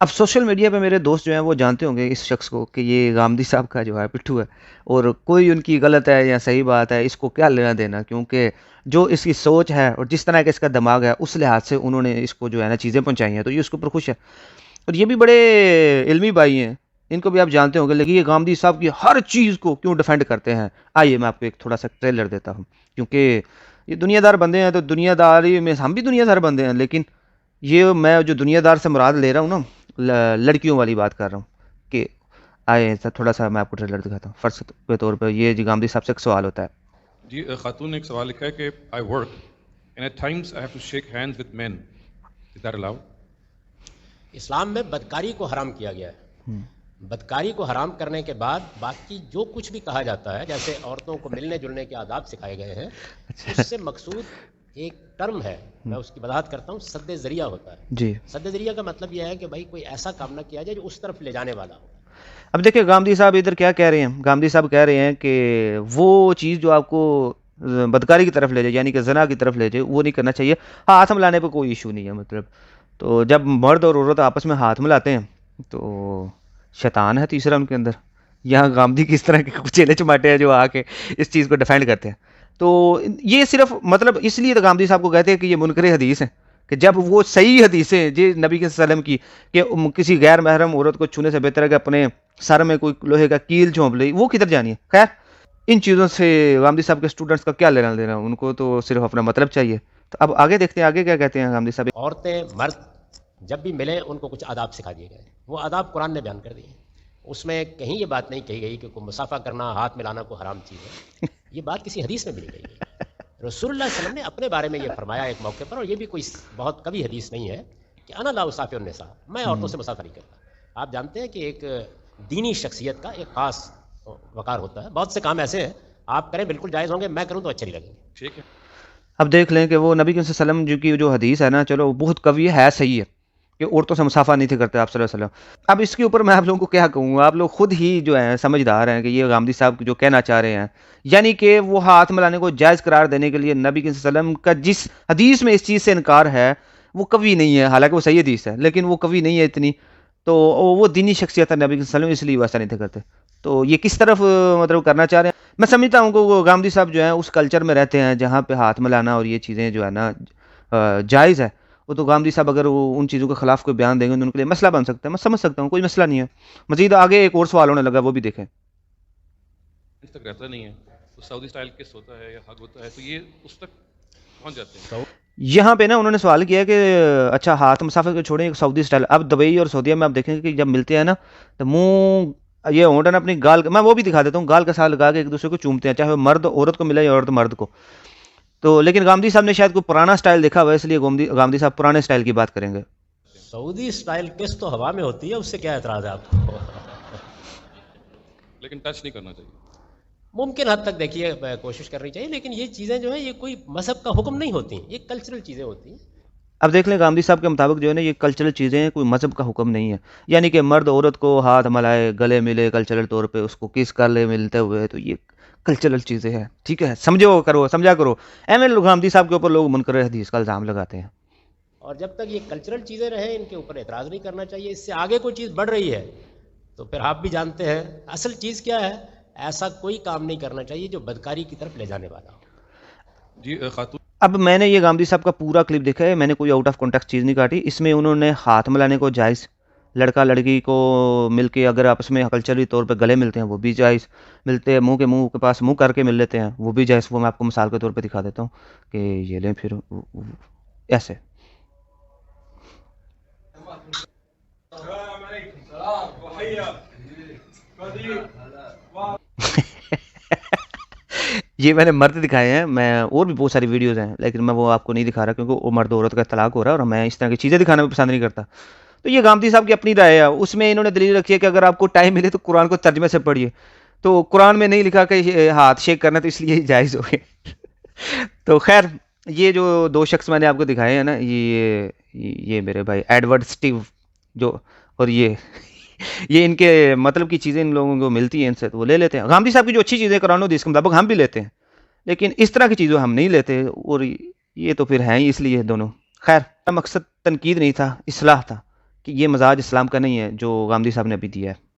اب social media پہ میرے دوست جو ہیں وہ جانتے ہوں گے اس شخص کو کہ یہ گامدی صاحب کا جو ہے پٹھو ہے، اور کوئی ان کی غلط ہے یا صحیح بات ہے اس کو کیا لینا دینا، کیونکہ جو اس کی سوچ ہے اور جس طرح کا اس کا دماغ ہے اس لحاظ سے انہوں نے اس کو جو ہے نا چیزیں پہنچائی ہیں، تو یہ اس کے اوپر خوش ہے، اور یہ بھی بڑے علمی بھائی ہیں، ان کو بھی آپ جانتے ہوں گے، لیکن یہ گامدی صاحب کی ہر چیز کو کیوں ڈیفینڈ کرتے ہیں. آئیے میں آپ کو ایک تھوڑا سا ٹریلر دیتا ہوں، کیونکہ یہ دنیا دار بندے ہیں، تو دنیا داری میں ہم بھی دنیا دار بندے ہیں، لیکن یہ میں جو دنیا دار سے مراد لے رہا ہوں نا، لڑکیوں والی بات کر رہا ہوں کہ آئے تھوڑا سا میں آپ کو ٹریلر دکھاتا ہوں. فرض کے طور پہ یہ جی گامدی صاحب سے ایک سوال ہوتا ہے. جی خاتون نے ایک سوال لکھا ہے کہ I work and at times I have to shake hands with men, is that allowed? اسلام میں بدکاری کو حرام کیا گیا ہے. بدکاری کو حرام کرنے کے بعد باقی جو کچھ بھی کہا جاتا ہے، جیسے عورتوں کو ملنے جلنے کے آداب سکھائے گئے ہیں، اس سے مقصود ایک ٹرم ہے، میں اس کی وضاحت کرتا ہوں، سد ذریعہ ہوتا ہے. جی سد ذریعہ کا مطلب یہ ہے کہ بھائی کوئی ایسا کام نہ کیا جائے جو اس طرف لے جانے والا ہو. اب دیکھیں گامدی صاحب ادھر کیا کہہ رہے ہیں. گامدی صاحب کہہ رہے ہیں کہ وہ چیز جو آپ کو بدکاری کی طرف لے جائے، یعنی کہ زنا کی طرف لے جائے، وہ نہیں کرنا چاہیے. ہاتھ ملانے پہ کوئی ایشو نہیں ہے، مطلب تو جب مرد اور عورت آپس میں ہاتھ ملاتے ہیں تو شیطان ہے تیسرا ان کے اندر. یہاں گامدی کس طرح کے چیلے چماٹے ہیں جو آ کے اس چیز کو ڈیفینڈ کرتے ہیں. تو یہ صرف مطلب اس لیے تو گامدی صاحب کو کہتے ہیں کہ یہ منکر حدیث ہیں، کہ جب وہ صحیح حدیثیں جی نبی کے وسلم کی کہ کسی غیر محرم عورت کو چھونے سے بہتر ہے کہ اپنے سر میں کوئی لوہے کا کیل جھونپ لے، وہ کدھر جانی ہے. خیر ان چیزوں سے گامدی صاحب کے اسٹوڈنٹس کا کیا لینا دینا، ان کو تو صرف اپنا مطلب چاہیے. تو اب آگے دیکھتے ہیں آگے کیا کہتے ہیں گامدی صاحب. عورتیں مرد جب بھی ملیں ان کو کچھ آداب سکھا دیے گئے، وہ آداب قرآن نے بیان کر دیے. اس میں کہیں یہ بات نہیں کہی گئی کہ کوئی مسافہ کرنا، ہاتھ ملانا کو حرام چیز ہے. یہ بات کسی حدیث میں بھی نہیں کہی گئی. رسول اللہ صلی اللہ علیہ وسلم نے اپنے بارے میں یہ فرمایا ایک موقع پر، اور یہ بھی کوئی بہت کبھی حدیث نہیں ہے کہ انا لا اسافر النساء، میں عورتوں سے مسافہ نہیں کرتا. آپ جانتے ہیں کہ ایک دینی شخصیت کا ایک خاص وقار ہوتا ہے. بہت سے کام ایسے ہیں آپ کریں بالکل جائز ہوں گے، میں کروں تو اچھے نہیں لگیں گے. ٹھیک ہے. اب دیکھ لیں کہ وہ نبی کے وسلم کی جو حدیث ہے نا، چلو بہت قوی ہے، صحیح ہے کہ عورتوں سے مسافہ نہیں تھے کرتے آپ صلی اللہ علیہ وسلم. اب اس کے اوپر میں آپ لوگوں کو کیا کہوں گا، آپ لوگ خود ہی جو ہیں سمجھدار ہیں کہ یہ غامدی صاحب جو کہنا چاہ رہے ہیں، یعنی کہ وہ ہاتھ ملانے کو جائز قرار دینے کے لیے نبی کے وسلم کا جس حدیث میں اس چیز سے انکار ہے وہ قوی نہیں ہے، حالانکہ وہ صحیح حدیث ہے لیکن وہ قوی نہیں ہے اتنی. تو وہ دینی شخصیت ہے نبی کے وسلم، اس لیے ویسا نہیں تھے کرتے. تو یہ کس طرف مطلب کرنا چاہ رہے ہیں. میں سمجھتا ہوں کہ وہ گامدی صاحب جو ہیں اس کلچر میں رہتے ہیں جہاں پہ ہاتھ ملانا اور یہ چیزیں جو ہے نا جائز ہے. وہ تو گامدی صاحب اگر وہ ان چیزوں کے خلاف کوئی بیان دیں گے تو ان کے لیے مسئلہ بن سکتا ہے. میں سمجھ سکتا ہوں، کوئی مسئلہ نہیں ہے. مزید آگے ایک اور سوال ہونے لگا، وہ بھی دیکھیں. اس تک رہتا نہیں ہے تو سعودی اسٹائل کس ہوتا ہے یا حق ہوتا ہے، تو یہ اس تک پہنچ جاتے ہیں. یہاں پہ نا انہوں نے سوال کیا کہ اچھا ہاتھ مسافر کو چھوڑیں سعودی اسٹائل. اب دبئی اور سعودیہ میں آپ دیکھیں گے کہ جب ملتے ہیں نا تو منہ یہ ہونٹ ہے نا اپنی گال، میں وہ بھی دکھا دیتا ہوں، گال کا ساتھ لگا کے ایک دوسرے کو چومتے ہیں، چاہے وہ مرد عورت کو ملے یا عورت مرد کو. تو لیکن گامدی صاحب نے شاید کوئی پرانا سٹائل دیکھا ہوا ہے، اس لیے گامدی صاحب پرانے سٹائل کی بات کریں گے. سعودی اسٹائل کس تو ہوا میں ہوتی ہے، اس سے کیا اعتراض ہے آپ کو؟ لیکن ٹچ نہیں کرنا چاہیے. ممکن حد تک دیکھیے کوشش کرنی چاہیے، لیکن یہ چیزیں جو ہیں یہ کوئی مذہب کا حکم نہیں ہوتی، یہ کلچرل چیزیں ہوتی ہیں. اب دیکھ لیں گامدی صاحب کے مطابق جو ہے نا یہ کلچرل چیزیں ہیں، کوئی مذہب کا حکم نہیں ہے. یعنی کہ مرد عورت کو ہاتھ ملائے، گلے ملے کلچرل طور پہ، اس کو کس کر لے ملتے ہوئے، تو یہ کلچرل چیزیں ہیں. ٹھیک ہے، سمجھو کرو، سمجھا کرو. گامدی صاحب کے اوپر لوگ منکر حدیث کا الزام لگاتے ہیں. اور جب تک یہ کلچرل چیزیں رہیں ان کے اوپر اعتراض نہیں کرنا چاہیے. اس سے آگے کوئی چیز بڑھ رہی ہے تو پھر آپ بھی جانتے ہیں اصل چیز کیا ہے. ایسا کوئی کام نہیں کرنا چاہیے جو بدکاری کی طرف لے جانے والا ہو. جی خاتون. اب میں نے یہ گامدی صاحب کا پورا کلپ دیکھا ہے، میں نے کوئی آؤٹ آف کانٹیکسٹ چیز نہیں کاٹی. اس میں انہوں نے ہاتھ ملانے کو جائز، لڑکا لڑکی کو مل کے اگر آپس میں کلچری طور پہ گلے ملتے ہیں وہ بھی جائز، ملتے ہیں منہ کے پاس منہ کر کے مل لیتے ہیں وہ بھی جائز. وہ میں آپ کو مثال کے طور پہ دکھا دیتا ہوں کہ یہ لیں پھر ایسے. یہ میں نے مرد دکھائے ہیں، میں اور بھی بہت ساری ویڈیوز ہیں لیکن میں وہ آپ کو نہیں دکھا رہا کیونکہ وہ مرد عورت کا طلاق ہو رہا ہے اور میں اس طرح کی چیزیں دکھانا بھی پسند نہیں کرتا. تو یہ گامدی صاحب کی اپنی رائے ہے، اس میں انہوں نے دلیل رکھی ہے کہ اگر آپ کو ٹائم ملے تو قرآن کو ترجمے سے پڑھیے. تو قرآن میں نہیں لکھا کہ ہاتھ شیک کرنا، تو اس لیے جائز ہو گئے. تو خیر یہ جو دو شخص میں نے آپ کو دکھائے ہیں نا، یہ میرے بھائی ایڈورڈ اسٹیو جو، اور یہ ان کے مطلب کی چیزیں ان لوگوں کو ملتی ہیں ان سے تو وہ لے لیتے ہیں. گامدی صاحب کی جو اچھی چیزیں قرآن و حدیث کے مطابق ہم بھی لیتے ہیں، لیکن اس طرح کی چیزیں ہم نہیں لیتے، اور یہ تو پھر ہیں ہی اس لیے دونوں. خیر مقصد تنقید نہیں تھا، اصلاح تھا کہ یہ مزاج اسلام کا نہیں ہے جو غامدی صاحب نے ابھی دیا ہے.